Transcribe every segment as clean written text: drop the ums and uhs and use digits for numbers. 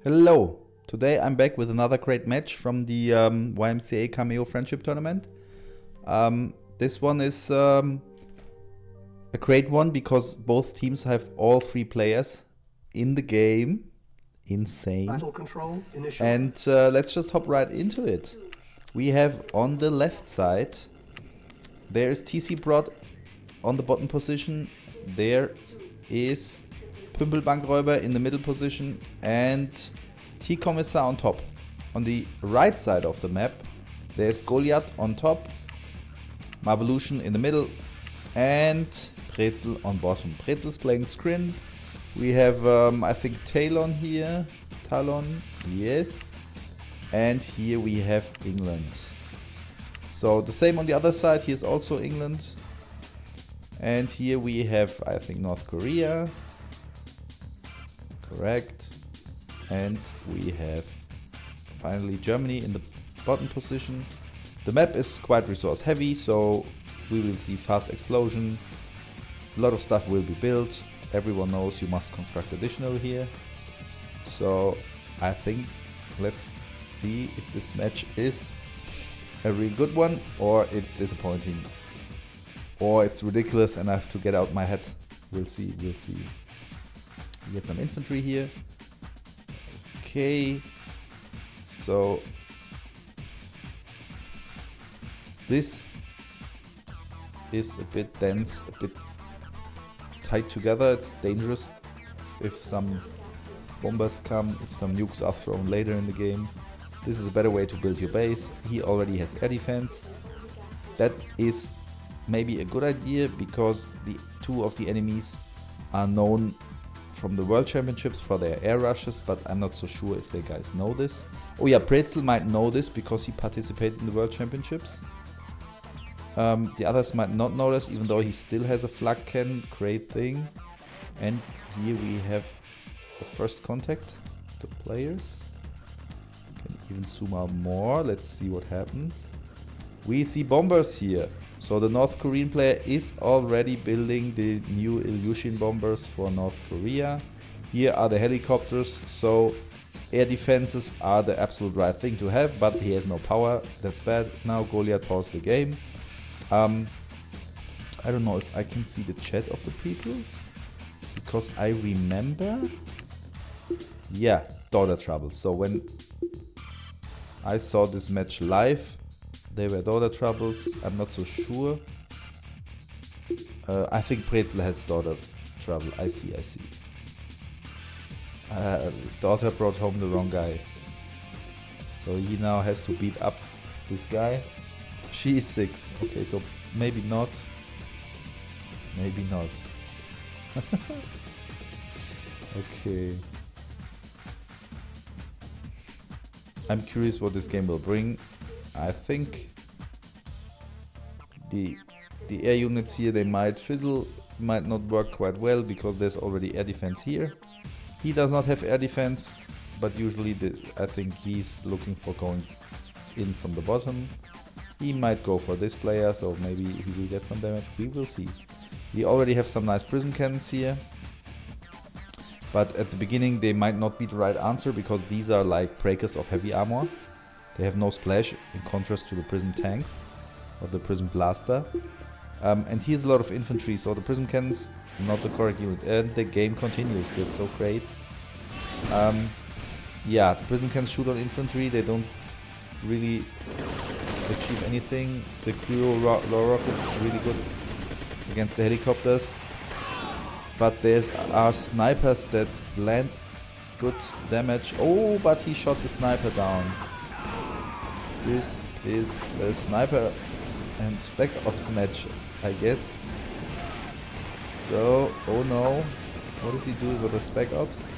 Hello! Today I'm back with another great match from the YMCA Cameo Friendship Tournament. This one is a great one because both teams have all 3 players in the game. Insane. Battle control initial. And let's just hop right into it. We have on the left side, there is Tcprod on the bottom position. There is Pümpelbankräuber in the middle position and TeaComissar on top. On the right side of the map, there's Goliath on top, Marvelution in the middle, and Brezel on bottom. Brezel's playing Scrin. We have, I think, Talon here. Talon, yes. And here we have England. So the same on the other side. Here's also England. And here we have, I think, North Korea. Correct. And we have finally Germany in the bottom position. The map is quite resource heavy, so we will see fast explosion. A lot of stuff will be built. Everyone knows you must construct additional here. So I think let's see if this match is a really good one or it's disappointing. Or it's ridiculous and I have to get out my head. We'll see, we'll see. We get some infantry here. Okay. So this is a bit dense, a bit tight together. It's dangerous if some bombers come, if some nukes are thrown later in the game. This is a better way to build your base. He already has air defense. That is maybe a good idea because the 2 of the enemies are known from the World Championships for their air rushes, but I'm not so sure if the guys know this. Oh yeah, Brezel might know this because he participated in the World Championships. The others might not know this, even though he still has a flak cannon. Great thing. And here we have the first contact, the players. Can even zoom out more. Let's see what happens. We see bombers here. So the North Korean player is already building the new Ilyushin bombers for North Korea. Here are the helicopters, so air defenses are the absolute right thing to have, but he has no power. That's bad. Now Goliath paused the game. I don't know if I can see the chat of the people, because I remember, yeah, daughter trouble. So when I saw this match live, they were daughter troubles. I'm not so sure. I think Brezel has daughter trouble. I see, I see. Daughter brought home the wrong guy. So he now has to beat up this guy. She is 6. Okay, so maybe not. Maybe not. Okay. I'm curious what this game will bring. I think the air units here, they might fizzle, might not work quite well because there's already air defense here. He does not have air defense, but usually I think he's looking for going in from the bottom. He might go for this player, so maybe he will get some damage. We will see. We already have some nice prism cannons here. But at the beginning they might not be the right answer because these are like breakers of heavy armor. They have no splash in contrast to the prism tanks or the prism blaster. And here's a lot of infantry, so the prism cannons not the correct unit. And the game continues. That's so great. Yeah, the prism cannons shoot on infantry. They don't really achieve anything. The Cryo rockets really good against the helicopters. But there's our snipers that land good damage. Oh, but he shot the sniper down. This is a sniper and spec ops match, I guess. So, oh no. What is he doing with the spec ops?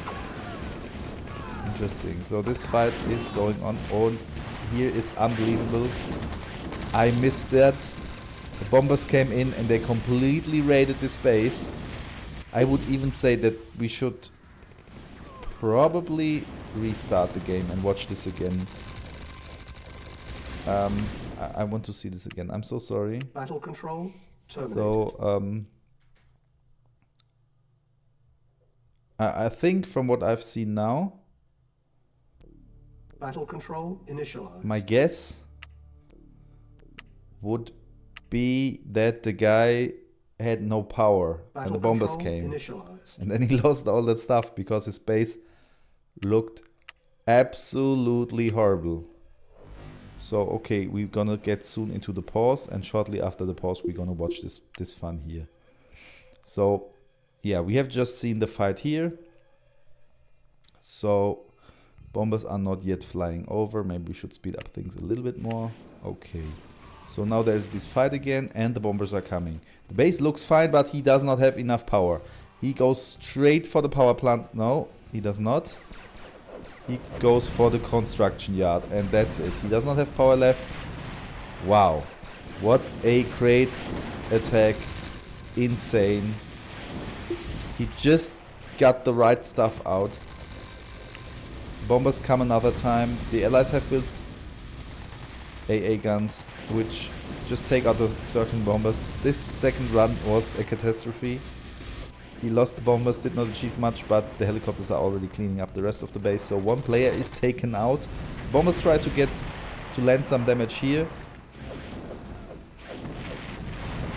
Interesting. So this fight is going on. Oh, here it's unbelievable. I missed that. The bombers came in and they completely raided the space. I would even say that we should probably restart the game and watch this again. I want to see this again. I'm so sorry. Battle control terminated. So I think from what I've seen now, Battle control initialized. My guess would be that the guy had no power Battle and the bombers control came. initialized. And then he lost all that stuff because his base looked absolutely horrible. So, okay, we're gonna get soon into the pause, and shortly after the pause we're gonna watch this fun here. So, yeah, we have just seen the fight here. So, bombers are not yet flying over. Maybe we should speed up things a little bit more. Okay. So now there's this fight again, and the bombers are coming. The base looks fine, but he does not have enough power. He goes straight for the power plant. No, he does not. He goes for the construction yard, and that's it. He does not have power left. Wow. What a great attack. Insane. He just got the right stuff out. Bombers come another time. The allies have built AA guns, which just take out the certain bombers. This second run was a catastrophe. He lost the bombers, did not achieve much, but the helicopters are already cleaning up the rest of the base. So one player is taken out. Bombers try to land some damage here.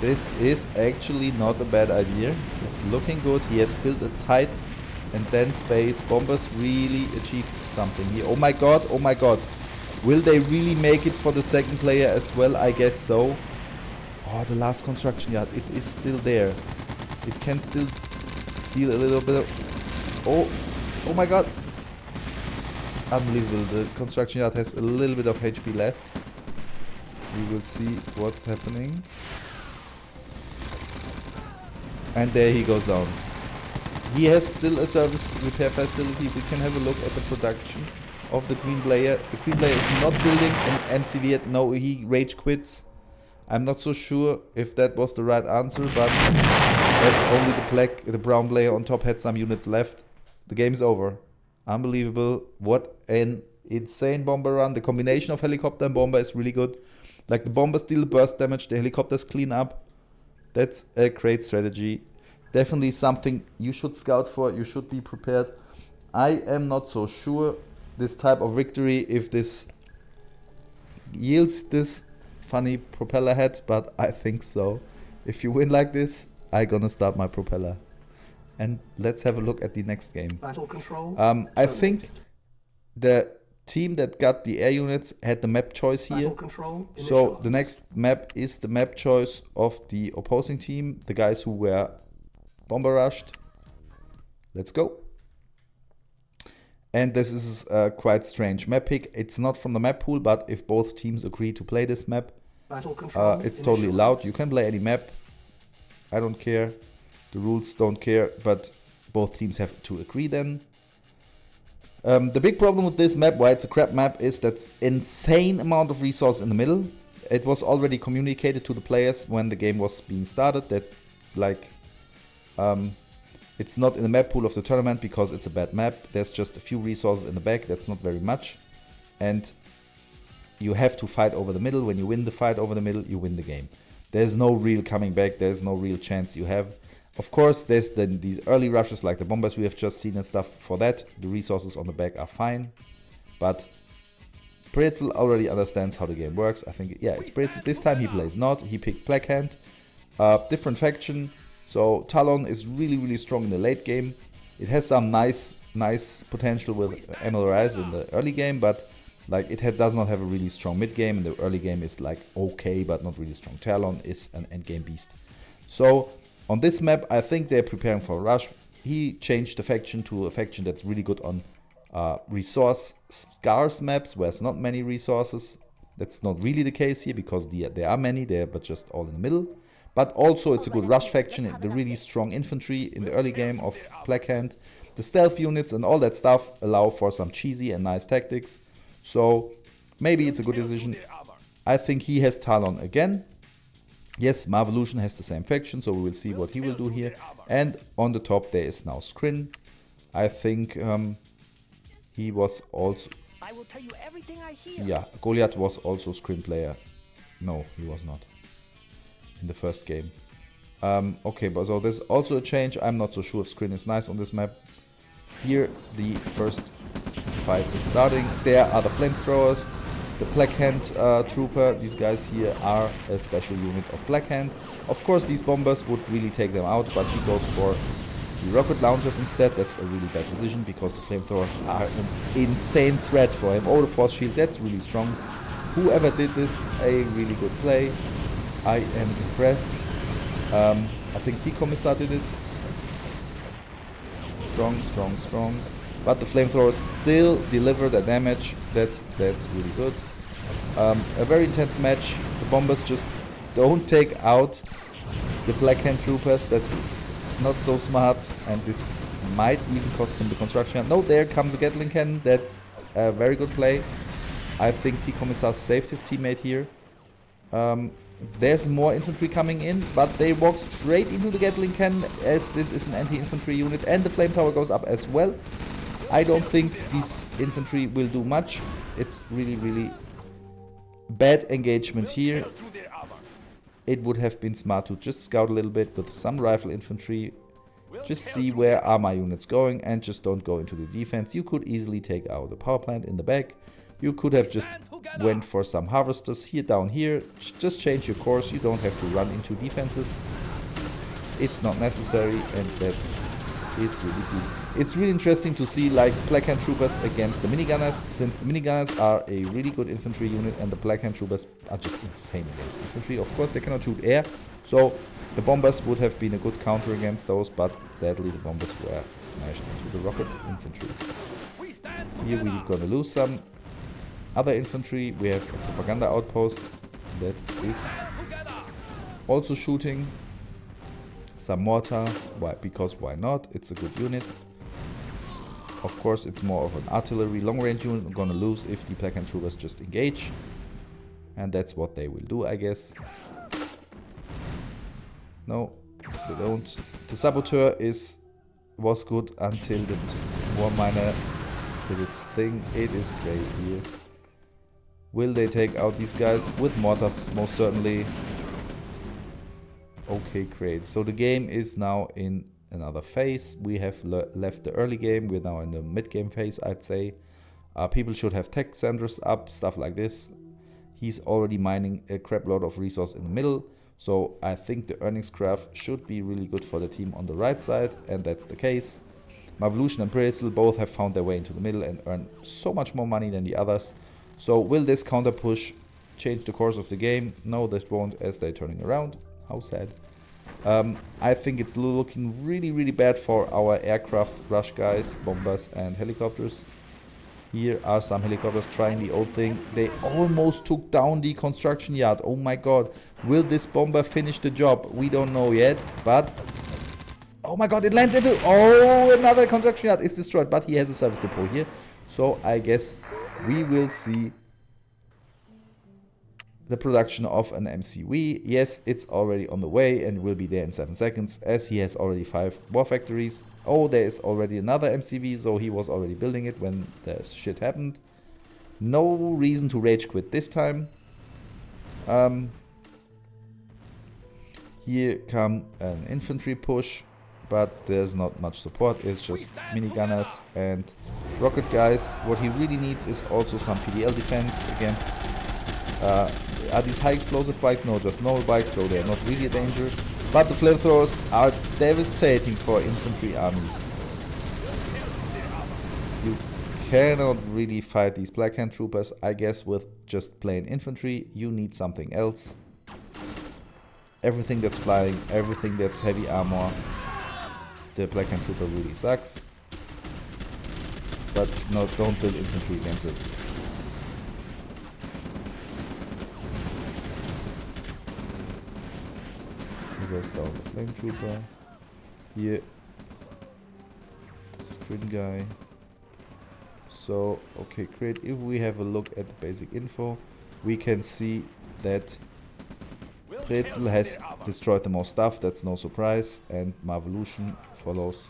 This is actually not a bad idea. It's looking good. He has built a tight and dense base. Bombers really achieved something here. Oh my god, oh my god. Will they really make it for the second player as well? I guess so. Oh, the last construction yard. It is still there. It can still deal a little bit of... Oh my god. Unbelievable. The construction yard has a little bit of HP left. We will see what's happening. And there he goes down. He has still a service repair facility. We can have a look at the production of the green player. The green player is not building an MCV yet. No, he rage quits. I'm not so sure if that was the right answer, but as only the brown player on top had some units left, the game is over. Unbelievable. What an insane bomber run. The combination of helicopter and bomber is really good. Like, the bombers deal burst damage, the helicopters clean up. That's a great strategy. Definitely something you should scout for. You should be prepared. I am not so sure this type of victory, if this yields this funny propeller head, but I think so. If you win like this, I'm gonna start my propeller. And let's have a look at the next game. Battle control. I think the team that got the air units had the map choice here. So the next map is the map choice of the opposing team, the guys who were bomber rushed. Let's go. And this is a quite strange map pick. It's not from the map pool, but if both teams agree to play this map, it's totally allowed. You can play any map. I don't care. The rules don't care, but both teams have to agree then. The big problem with this map, why it's a crap map, is that insane amount of resource in the middle. It was already communicated to the players when the game was being started that, like, it's not in the map pool of the tournament because it's a bad map. There's just a few resources in the back, that's not very much. And you have to fight over the middle. When you win the fight over the middle, you win the game. There's no real coming back, there's no real chance you have. Of course, there's then these early rushes like the bombers we have just seen and stuff. For that, the resources on the back are fine. But Brezel already understands how the game works. I think, yeah, it's Brezel. This time he plays not. He picked Black Hand. Different faction. So Talon is really, really strong in the late game. It has some nice potential with MLRS in the early game, but like does not have a really strong mid game, and the early game is like okay, but not really strong. Talon is an end game beast. So on this map, I think they're preparing for a rush. He changed the faction to a faction that's really good on resource scarce maps, where there's not many resources. That's not really the case here, because there are many there, but just all in the middle. But also it's a good rush faction, the really strong infantry in the early game of Black Hand. The stealth units and all that stuff allow for some cheesy and nice tactics. So maybe it's a good decision. I think he has Talon again. Yes, Marvelution has the same faction, so we will see what he will do here. And on the top there is now Skrin. I think he was also... I will tell you everything I hear. Yeah, Goliath was also Skrin player. No, he was not. In the first game. Okay, but so there's also a change. I'm not so sure if Skrin is nice on this map. Here, the first fight is starting. There are the flamethrowers, the Black Hand Trooper. These guys here are a special unit of Black Hand. Of course, these bombers would really take them out, but he goes for the rocket launchers instead. That's a really bad decision because the flamethrowers are an insane threat for him. Oh, the force shield, that's really strong. Whoever did this, a really good play. I am impressed. I think TeaComissar did it. Strong, strong, strong. But the flamethrowers still deliver the damage. That's really good. A very intense match. The bombers just don't take out the Black Hand Troopers. That's not so smart. And this might even cost him the construction. No, there comes a Gatling cannon. That's a very good play. I think TeaComissar saved his teammate here. There's more infantry coming in, but they walk straight into the Gatling cannon as this is an anti-infantry unit, and the flame tower goes up as well. I don't think these infantry will do much. It's really, really bad engagement here. It would have been smart to just scout a little bit with some rifle infantry. Just see where are my units going and just don't go into the defense. You could easily take out a power plant in the back. You could have just went for some harvesters here down here. Just change your course. You don't have to run into defenses. It's not necessary, and that is really good. It's really interesting to see like Black Hand Troopers against the minigunners, since the minigunners are a really good infantry unit and the Black Hand Troopers are just insane against infantry. Of course, they cannot shoot air, so the bombers would have been a good counter against those, but sadly the bombers were smashed into the rocket infantry. Here we're gonna lose some other infantry. We have a propaganda outpost that is also shooting some mortar. Why? Because why not? It's a good unit. Of course, it's more of an artillery long-range unit. I'm gonna lose if the Black Hand Troopers just engage, and that's what they will do, I guess. No, they don't. The Saboteur was good until the War Miner did its thing. It is great here. Will they take out these guys with mortars? Most certainly. Okay, great. So the game is now in another phase. We have left the early game. We're now in the mid-game phase, I'd say. People should have tech centers up, stuff like this. He's already mining a crap load of resource in the middle. So I think the earnings graph should be really good for the team on the right side, and that's the case. Marvelution and Brezel both have found their way into the middle and earn so much more money than the others. So will this counter push change the course of the game? No, that won't, as they're turning around. How sad. I think it's looking really, really bad for our aircraft rush guys, bombers and helicopters. Here are some helicopters trying the old thing. They almost took down the construction yard. Oh my god. Will this bomber finish the job? We don't know yet, but... Oh my god, it lands into... Oh, another construction yard is destroyed, but he has a service depot here. So I guess we will see the production of an MCV. Yes, it's already on the way and will be there in 7 seconds, as he has already 5 war factories. Oh, there is already another MCV, so he was already building it when the shit happened. No reason to rage quit this time. Here come an infantry push, but there's not much support. It's just minigunners and rocket guys. What he really needs is also some PDL defense against... are these high explosive bikes? No, just normal bikes, so they're not really a danger. But the flamethrowers are devastating for infantry armies. You cannot really fight these Black Hand Troopers, I guess, with just plain infantry. You need something else. Everything that's flying, everything that's heavy armor. The Black Hand Trooper really sucks. But no, don't build infantry against it. Goes down the flame trooper. Here, the screen guy. So, okay, great. If we have a look at the basic info, we can see that Brezel has destroyed the most stuff. That's no surprise. And Marvelution follows.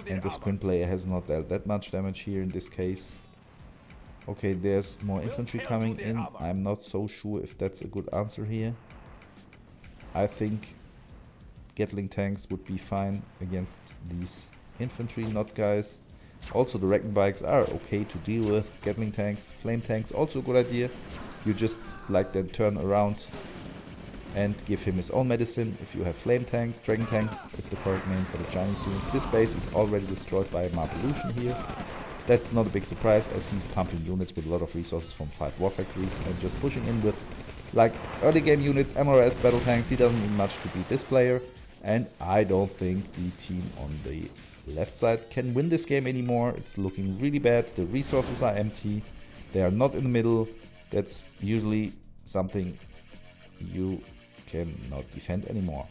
And the screen player has not dealt that much damage here in this case. Okay, there's more infantry coming in. I'm not so sure if that's a good answer here. I think Gatling tanks would be fine against these infantry, not guys. Also, the Wrecking Bikes are okay to deal with. Gatling tanks, flame tanks, also a good idea. You just like then turn around and give him his own medicine. If you have flame tanks, dragon tanks is the correct name for the Chinese units. This base is already destroyed by Marvelution here. That's not a big surprise, as he's pumping units with a lot of resources from 5 war factories and just pushing in with like early game units, MRS, battle tanks. He doesn't need much to beat this player, and I don't think the team on the left side can win this game anymore. It's looking really bad. The resources are empty. They are not in the middle. That's usually something you cannot defend anymore.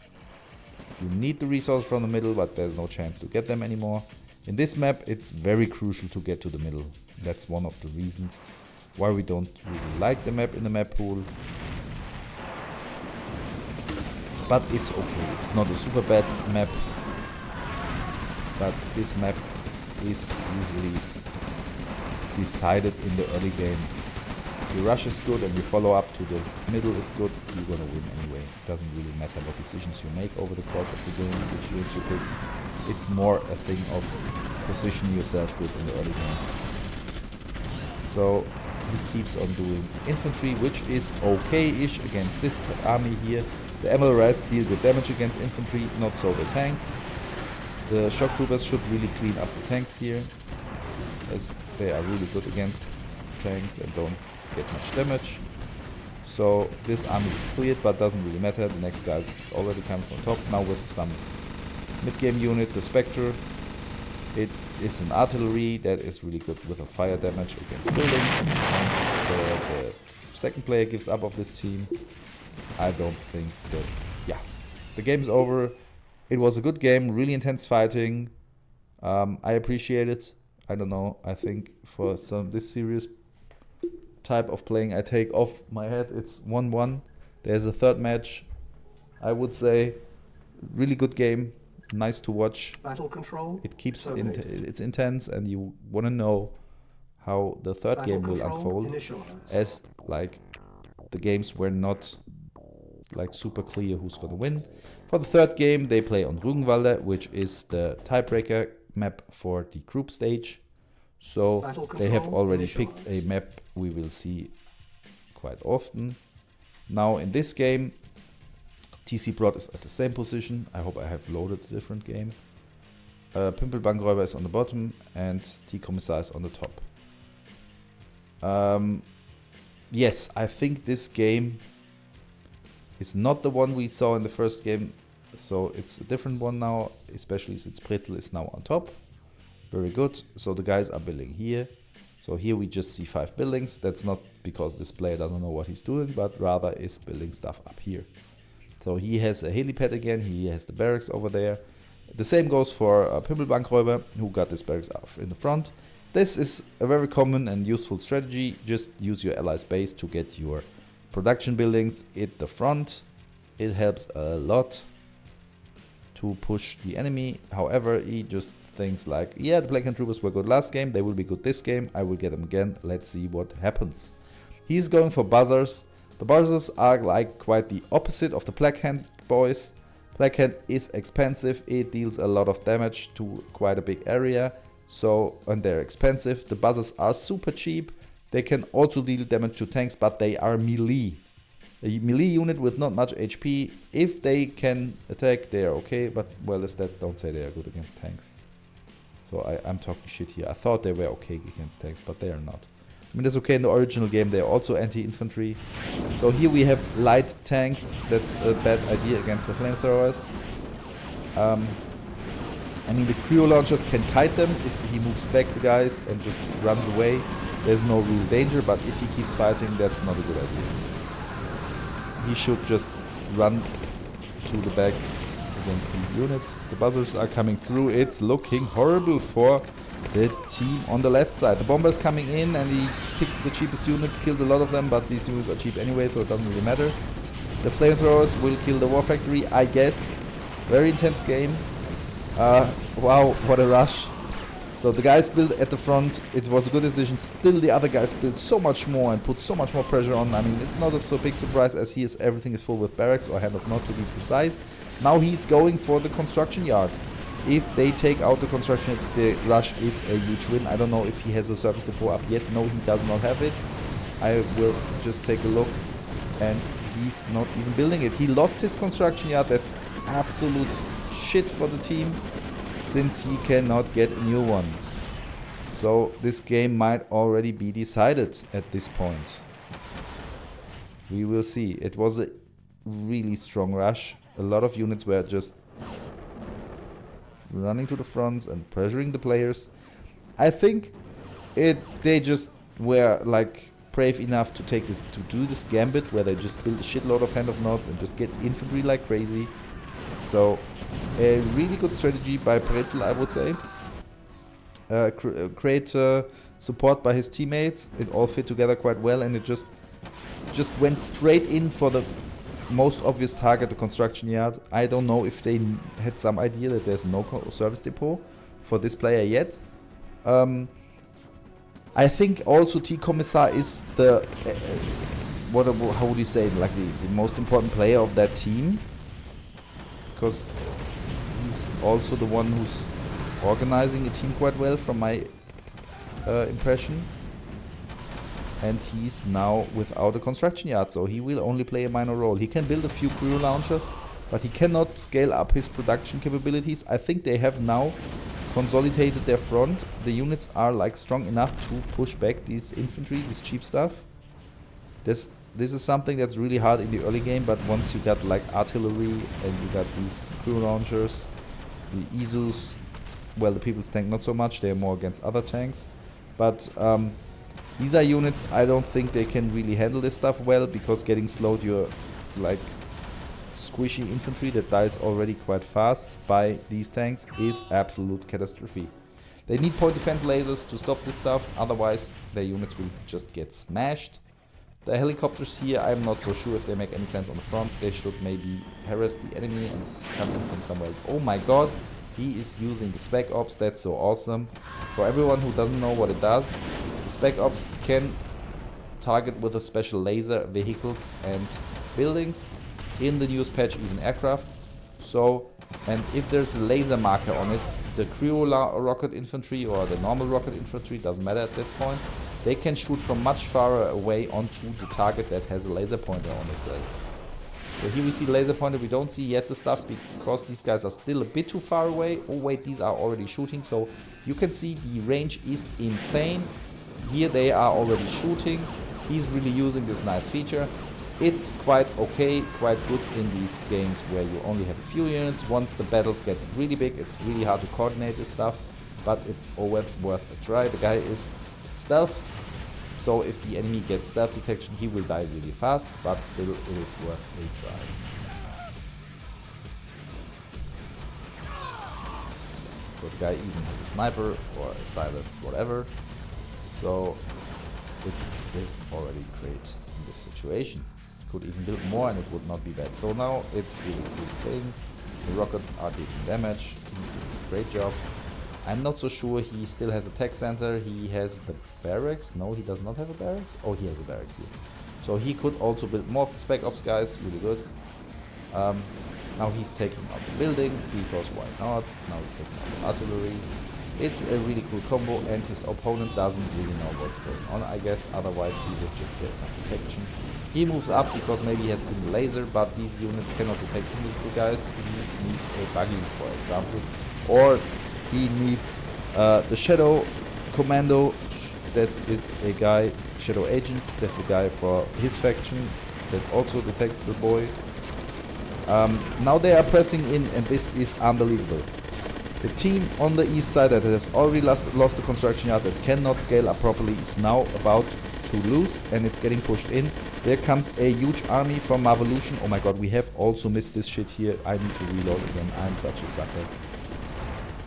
You need the resources from the middle, but there's no chance to get them anymore. In this map, it's very crucial to get to the middle. That's one of the reasons why we don't really like the map in the map pool. But it's okay. It's not a super bad map. But this map is usually decided in the early game. If your rush is good and you follow up to the middle is good, you're gonna win anyway. It doesn't really matter what decisions you make over the course of the game, which units you pick. It's more a thing of positioning yourself good in the early game. So he keeps on doing infantry, which is okay-ish against this army here. The MLRS deal good damage against infantry, not so the tanks. The shock troopers should really clean up the tanks here, as they are really good against tanks and don't get much damage. So this army is cleared, but doesn't really matter. The next guy is already coming from top. Now with some mid-game unit, the Spectre. It is an artillery that is really good with a fire damage against buildings. And the second player gives up of this team. I don't think that... yeah, the game's over. It was a good game, really intense fighting. I appreciate it. I don't know, I think for this serious type of playing I take off my head, it's 1-1. There's a third match. I would say really good game, nice to watch. Battle control. It keeps it's intense, and you want to know how the third game will unfold, as like the games were not like super clear who's gonna win. For the third game, they play on Rügenwalde, which is the tiebreaker map for the group stage. So they have already picked a map we will see quite often. Now in this game, Tcprod is at the same position. I hope I have loaded a different game. Pümpelbankräuber is on the bottom and TeaComissar is on the top. Yes, I think this game is not the one we saw in the first game, so it's a different one now, especially since Brezel is now on top. Very good. So the guys are building here. So here we just see 5 buildings. That's not because this player doesn't know what he's doing, but rather is building stuff up here. So he has a helipad again. He has the barracks over there. The same goes for Pümpelbankräuber, who got this barracks up in the front. This is a very common and useful strategy. Just use your allies' base to get your production buildings at the front. It helps a lot to push the enemy. However, he just thinks like, yeah, the Black Hand Troopers were good last game, they will be good this game, I will get them again, let's see what happens. He's going for buzzers. The buzzers are like quite the opposite of the Black Hand boys. Black Hand is expensive, it deals a lot of damage to quite a big area, so, and they're expensive. The buzzers are super cheap. They can also deal damage to tanks, but they are melee. A melee unit with not much HP, if they can attack, they are okay, but well, the stats don't say they are good against tanks. So I'm talking shit here. I thought they were okay against tanks, but they are not. I mean, that's okay in the original game, they are also anti-infantry. So here we have light tanks, that's a bad idea against the flamethrowers. I mean, the Creo launchers can kite them if he moves back the guys and just runs away. There's no real danger, but if he keeps fighting, that's not a good idea. He should just run to the back against these units. The buzzers are coming through. It's looking horrible for the team on the left side. The bomber is coming in and he picks the cheapest units, kills a lot of them, but these units are cheap anyway, so it doesn't really matter. The flamethrowers will kill the war factory, I guess. Very intense game. Wow, what a rush. So the guys built at the front, it was a good decision. Still the other guys built so much more and put so much more pressure on. I mean, it's not a so big surprise as everything is full with barracks, or hand of not to be precise. Now he's going for the construction yard. If they take out the construction, the rush is a huge win. I don't know if he has a service depot up yet. No, he does not have it. I will just take a look, and he's not even building it. He lost his construction yard. That's absolute shit for the team, since he cannot get a new one. So this game might already be decided at this point. We will see. It was a really strong rush. A lot of units were just running to the fronts and pressuring the players. I think they just were like brave enough to take this, to do this gambit where they just build a shitload of hand of nodes and just get infantry like crazy. So a really good strategy by Brezel, I would say. Great support by his teammates. It all fit together quite well, and it just went straight in for the most obvious target, the construction yard. I don't know if they had some idea that there's no service depot for this player yet. I think also TeaComissar is the how would you say, like the most important player of that team, because he's also the one who's organizing a team quite well from my impression. And he's now without a construction yard, so he will only play a minor role. He can build a few crew launchers, but he cannot scale up his production capabilities. I think they have now consolidated their front. The units are like strong enough to push back these infantry, this cheap stuff. This is something that's really hard in the early game, but once you got like artillery and you got these crew launchers, the Isus, well, the People's Tank not so much, they're more against other tanks. But these are units, I don't think they can really handle this stuff well, because getting slowed, you're like squishy infantry that dies already quite fast by these tanks is absolute catastrophe. They need point defense lasers to stop this stuff, otherwise their units will just get smashed. The helicopters here, I'm not so sure if they make any sense on the front. They should maybe harass the enemy and come in from somewhere else. Oh my god, he is using the Spec Ops, that's so awesome. For everyone who doesn't know what it does, the Spec Ops can target with a special laser vehicles and buildings, in the newest patch even aircraft. So, and if there's a laser marker on it, the crew rocket infantry or the normal rocket infantry, doesn't matter at that point, they can shoot from much far away onto the target that has a laser pointer on itself. So here we see the laser pointer, we don't see yet the stuff because these guys are still a bit too far away. Oh wait, these are already shooting, so you can see the range is insane. Here they are already shooting. He's really using this nice feature. It's quite okay, quite good in these games where you only have a few units. Once the battles get really big, it's really hard to coordinate this stuff, but it's always worth a try. The guy is stealth, so if the enemy gets stealth detection, he will die really fast, but still it is worth a try. So the guy even has a sniper or a silence, whatever. So it is already great in this situation. Could even build more and it would not be bad. So now it's really a good thing. The rockets are taking damage. He's doing a great job. I'm not so sure he still has a tech center. He has the barracks. No, he does not have a barracks. Oh, he has a barracks here. So he could also build more of the Spec Ops guys. Really good. Now he's taking out the building because why not? Now he's taking out the artillery. It's a really cool combo, and his opponent doesn't really know what's going on, I guess. Otherwise he would just get some detection. He moves up because maybe he has seen the laser, but these units cannot detect invisible guys. He needs a buggy, for example. Or he needs the Shadow Commando. That is a guy, Shadow Agent. That's a guy for his faction that also detects the boy. Now they are pressing in, and this is unbelievable. The team on the east side that has already lost the construction yard, that cannot scale up properly, is now about to lose, and it's getting pushed in. There comes a huge army from Marvelution. Oh my god, we have also missed this shit here. I need to reload again. I'm such a sucker.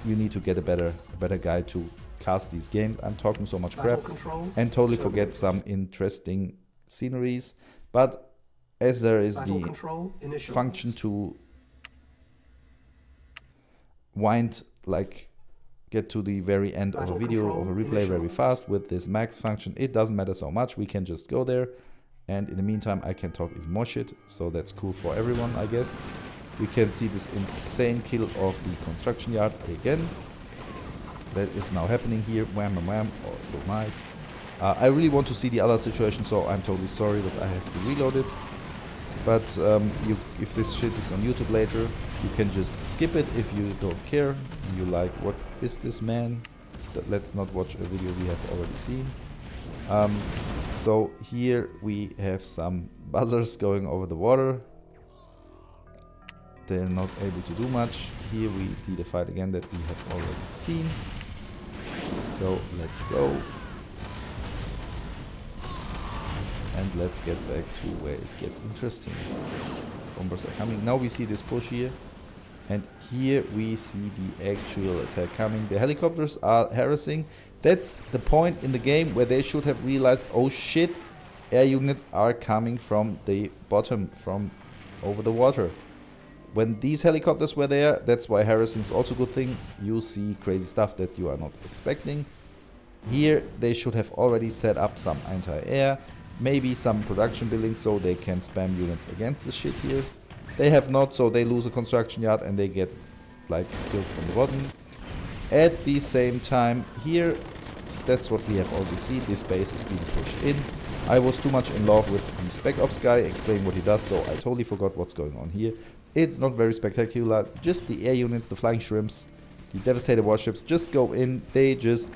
You need to get a better guy to cast these games. I'm talking so much crap and totally forget some interesting sceneries. But as there is the function to get to the very end of a video, of a replay very fast with this max function, it doesn't matter so much. We can just go there, and in the meantime I can talk even more shit, so that's cool for everyone, I guess. We can see this insane kill of the construction yard again. That is now happening here. Wham and wham. Oh, so nice. I really want to see the other situation, so I'm totally sorry that I have to reload it. But if this shit is on YouTube later, you can just skip it if you don't care. You like, what is this man? Let's not watch a video we have already seen. So here we have some buzzers going over the water. They're not able to do much. Here we see the fight again that we have already seen. So let's go. And let's get back to where it gets interesting. Bombers are coming. Now we see this push here. And here we see the actual attack coming. The helicopters are harassing. That's the point in the game where they should have realized, oh shit, air units are coming from the bottom, from over the water. When these helicopters were there, that's why harassing is also a good thing. You see crazy stuff that you are not expecting. Here they should have already set up some anti-air, maybe some production buildings so they can spam units against the shit here. They have not, so they lose a construction yard and they get like killed from the bottom. At the same time here, that's what we have already seen, this base is being pushed in. I was too much in love with the Spec Ops guy explaining what he does, so I totally forgot what's going on here. It's not very spectacular, just the air units, the flying shrimps, the devastated warships just go in, they just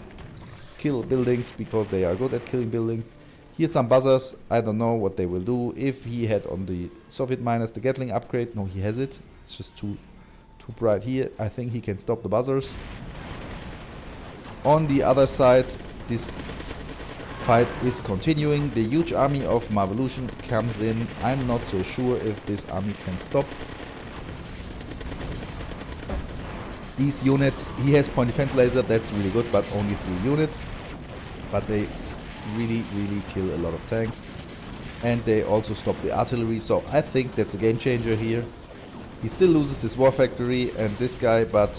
kill buildings because they are good at killing buildings. Here's some buzzers, I don't know what they will do. If he had on the Soviet miners the Gatling upgrade, no he has it, it's just too bright here. I think he can stop the buzzers. On the other side, this fight is continuing. The huge army of Marvelution comes in. I'm not so sure if this army can stop these units. He has point defense laser, that's really good, but only 3 units. But they really kill a lot of tanks. And they also stop the artillery, so I think that's a game changer here. He still loses his war factory and this guy, but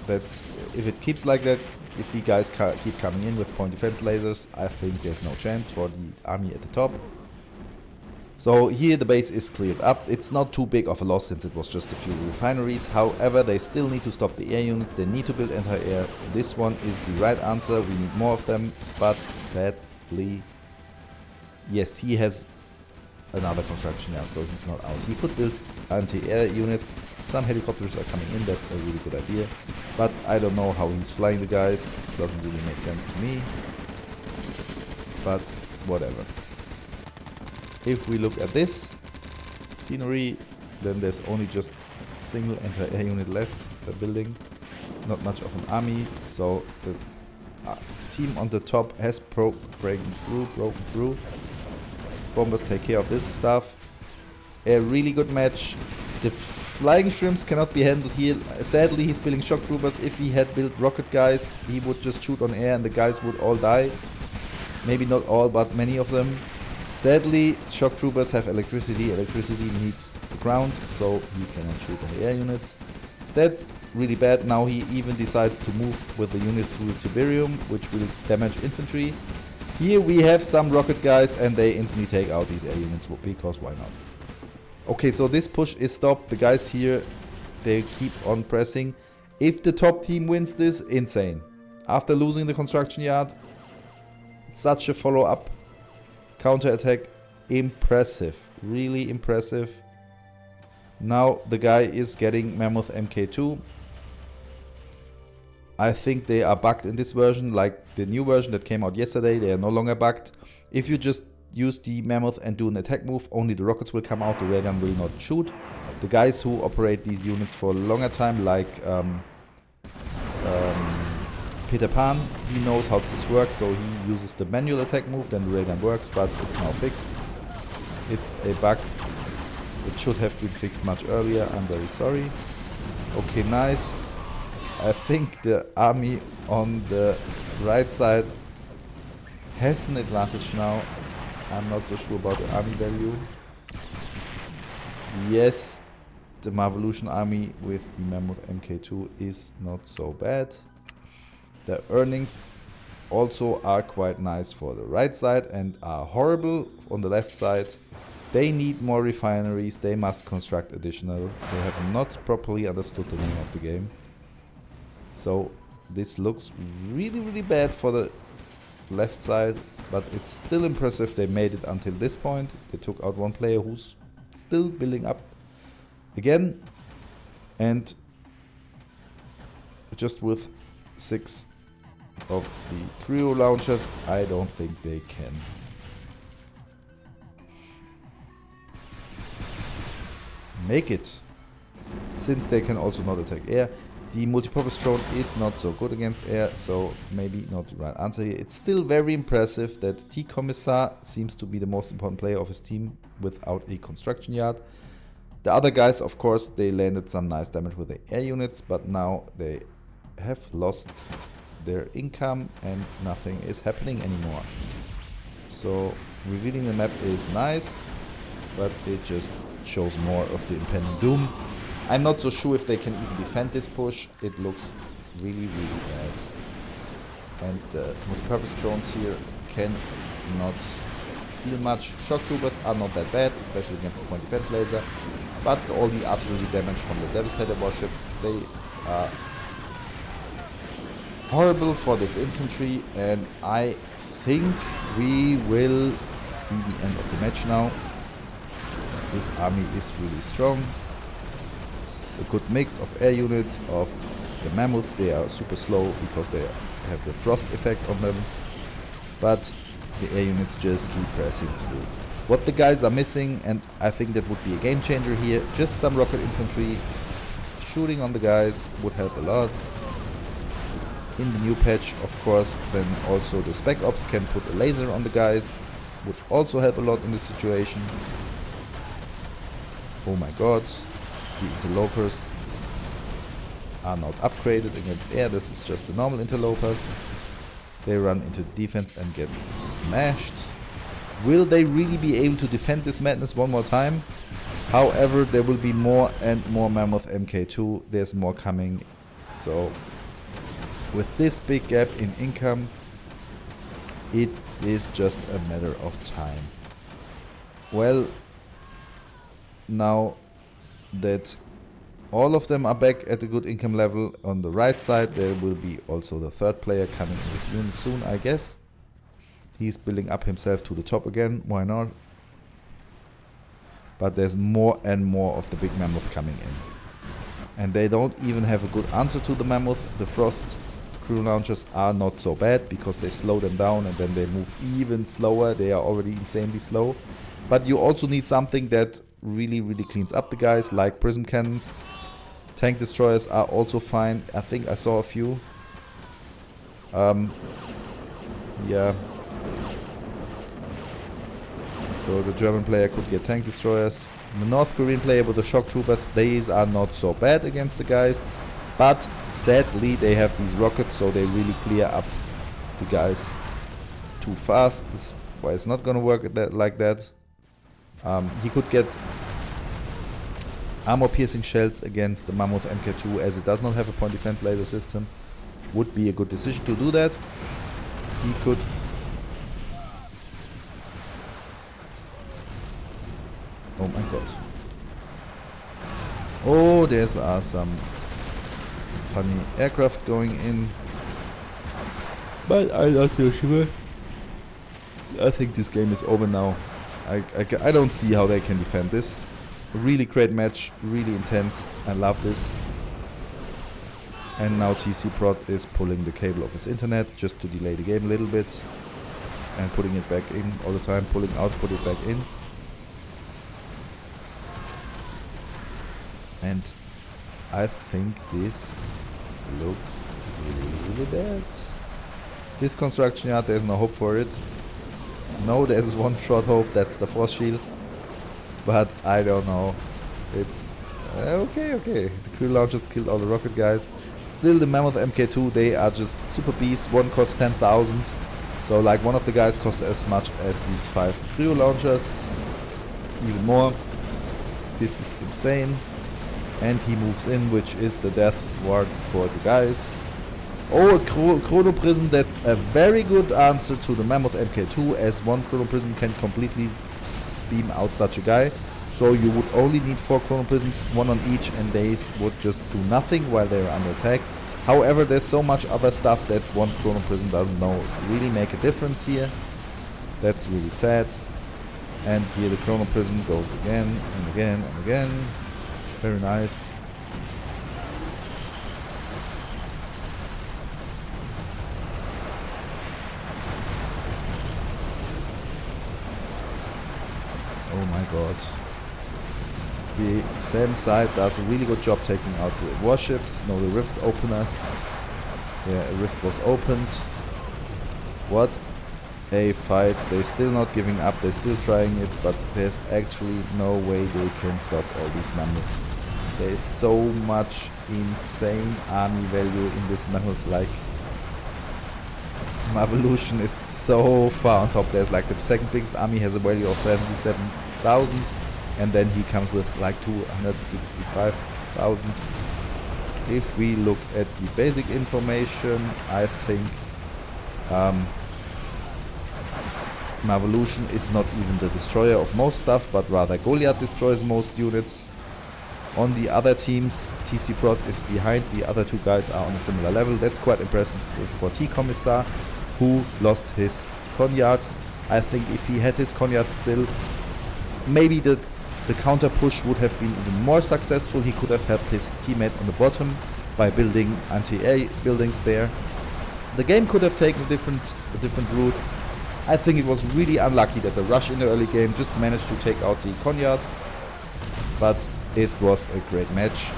that's, if it keeps like that, if the guys keep coming in with point defense lasers, I think there's no chance for the army at the top. So here the base is cleared up. It's not too big of a loss since it was just a few refineries. However, they still need to stop the air units. They need to build anti-air. This one is the right answer. We need more of them. But sadly, yes, he has another construction yard, so he's not out. He could build anti-air units. Some helicopters are coming in. That's a really good idea. But I don't know how he's flying the guys. Doesn't really make sense to me. But whatever. If we look at this scenery, then there's only just a single anti-air unit left, a building, not much of an army, so the team on the top has broken through. Bombers take care of this stuff. A really good match. The flying shrimps cannot be handled here. Sadly, he's building shock troopers. If he had built rocket guys, he would just shoot on air and the guys would all die. Maybe not all, but many of them. Sadly, shock troopers have electricity. Electricity needs the ground, so he cannot shoot on the air units. That's really bad. Now he even decides to move with the unit through Tiberium, which will damage infantry. Here we have some rocket guys and they instantly take out these air units, because why not? Okay, so this push is stopped. The guys here, they keep on pressing. If the top team wins this, insane. After losing the construction yard, such a follow-up counter-attack, impressive, really impressive. Now the guy is getting Mammoth MK2. I think they are bugged in this version, like the new version that came out yesterday. They are no longer bugged. If you just use the Mammoth and do an attack move, only the rockets will come out, the ray gun will not shoot. The guys who operate these units for a longer time, like Peter Pan, he knows how this works, so he uses the manual attack move, then the ray gun works, but it's now fixed. It's a bug. It should have been fixed much earlier, I'm very sorry. Okay, nice. I think the army on the right side has an advantage now. I'm not so sure about the army value. Yes, the Marvelution army with the Mammoth MK2 is not so bad. The earnings also are quite nice for the right side and are horrible on the left side. They need more refineries. They must construct additional. They have not properly understood the name of the game. So this looks really, really bad for the left side. But it's still impressive they made it until this point. They took out one player who's still building up again. And just with 6 of the crew launchers, I don't think they can. Make it. Since they can also not attack air. The multipurpose drone is not so good against air, so maybe not the right answer here. It's still very impressive that TeaComissar seems to be the most important player of his team without a construction yard. The other guys, of course, they landed some nice damage with the air units, but now they have lost their income and nothing is happening anymore. So revealing the map is nice, but it just shows more of the impending doom. I'm not so sure if they can even defend this push. It looks really, really bad. And the multipurpose drones here can not deal much. Shock troopers are not that bad, especially against the point defense laser. But all the artillery damage from the Devastator warships, they are horrible for this infantry. And I think we will see the end of the match now. This army is really strong. A good mix of air units, of the Mammoth. They are super slow because they have the frost effect on them, but the air units just keep pressing through. What the guys are missing, and I think that would be a game changer here, just some rocket infantry shooting on the guys would help a lot. In the new patch, of course, then also the Spec Ops can put a laser on the guys, would also help a lot in this situation. Oh my god. The interlopers are not upgraded against air. This is just the normal interlopers. They run into defense and get smashed. Will they really be able to defend this madness one more time? However, there will be more and more Mammoth MK2. There's more coming. So with this big gap in income, it is just a matter of time. Well, now that all of them are back at a good income level, on the right side there will be also the third player coming in with units soon, I guess. He's building up himself to the top again, why not? But there's more and more of the big Mammoth coming in. And they don't even have a good answer to the Mammoth. The Frost crew launchers are not so bad because they slow them down and then they move even slower. They are already insanely slow. But you also need something that really, really cleans up the guys, like prism cannons. Tank destroyers are also fine. I think I saw a few. Yeah. So the German player could get tank destroyers. The North Korean player with the shock troopers, these are not so bad against the guys. But sadly they have these rockets, so they really clear up the guys too fast. That's why it's not gonna work like that. He could get armor piercing shells against the Mammoth MK2 as it does not have a point defense laser system. Would be a good decision to do that. He could oh my god. Oh, there's some funny aircraft going in. But I'm not too sure. I think this game is over now. I don't see how they can defend this. A really great match, really intense. I love this. And now Tcprod is pulling the cable of his internet just to delay the game a little bit. And putting it back in all the time, pulling out, put it back in. And I think this looks really bad. This construction yard, there's no hope for it. No, there's one short hope, that's the force shield. But I don't know. It's okay. The crew launchers killed all the rocket guys. Still the Mammoth MK2, they are just super beasts. One costs 10,000. So like one of the guys costs as much as these 5 crew launchers. Even more. This is insane. And he moves in, which is the death ward for the guys. Oh, Chrono Prism, that's a very good answer to the Mammoth MK2, as one Chrono Prism can completely beam out such a guy. So you would only need 4 Chrono Prisms, 1 on each, and they would just do nothing while they're under attack. However, there's so much other stuff that 1 Chrono Prism doesn't really make a difference here. That's really sad. And here the Chrono Prism goes again and again and again. Very nice. Oh my god. The Sam side does a really good job taking out the warships. No, the rift openers. Yeah, a rift was opened. What a fight. They're still not giving up. They're still trying it, but there's actually no way they can stop all these mammoths. There is so much insane army value in this mammoth. Like, Marvelution is so far on top. There's like the second biggest army has a value of 77,000. And then he comes with like 265,000. If we look at the basic information, I think Marvelution is not even the destroyer of most stuff, but rather Goliath destroys most units. On the other teams, Tcprod is behind. The other 2 guys are on a similar level. That's quite impressive for TeaComissar, who lost his Conyard. I think if he had his Conyard still, maybe the counter push would have been even more successful. He could have helped his teammate on the bottom by building anti-air buildings there. The game could have taken a different route. I think it was really unlucky that the rush in the early game just managed to take out the Conyard, but it was a great match.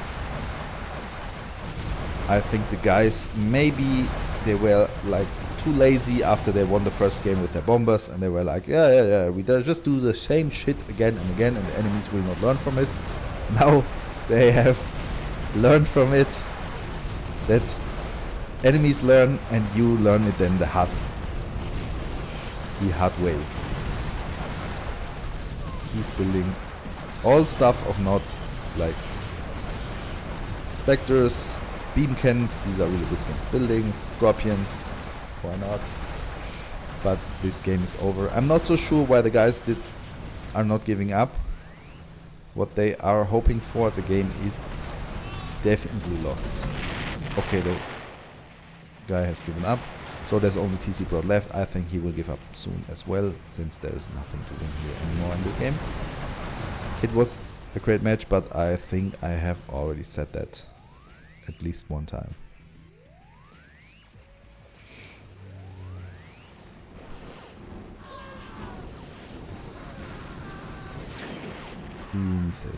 I think the guys, maybe they were like too lazy after they won the first game with their bombers, and they were like, yeah, we just do the same shit again and again, and the enemies will not learn from it. Now they have learned from it, that enemies learn and you learn it then the hard way. He's building all stuff of not like Spectres, beam cannons. These are really good against buildings, scorpions. Why not? But this game is over. I'm not so sure why the guys are not giving up. What they are hoping for, the game is definitely lost. Okay, the guy has given up. So there's only Tcprod left. I think he will give up soon as well, since there's nothing to win here anymore in this game. It was a great match, but I think I have already said that at least one time. Insane.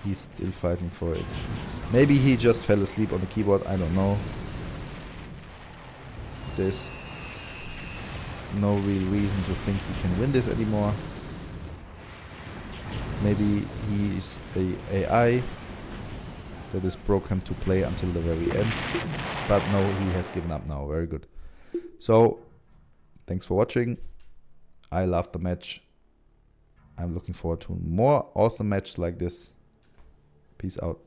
He's still fighting for it. Maybe he just fell asleep on the keyboard, I don't know. There's no real reason to think he can win this anymore. Maybe he's a AI that is programmed to play until the very end. But no, he has given up now. Very good. So, thanks for watching. I loved the match. I'm looking forward to more awesome matches like this. Peace out.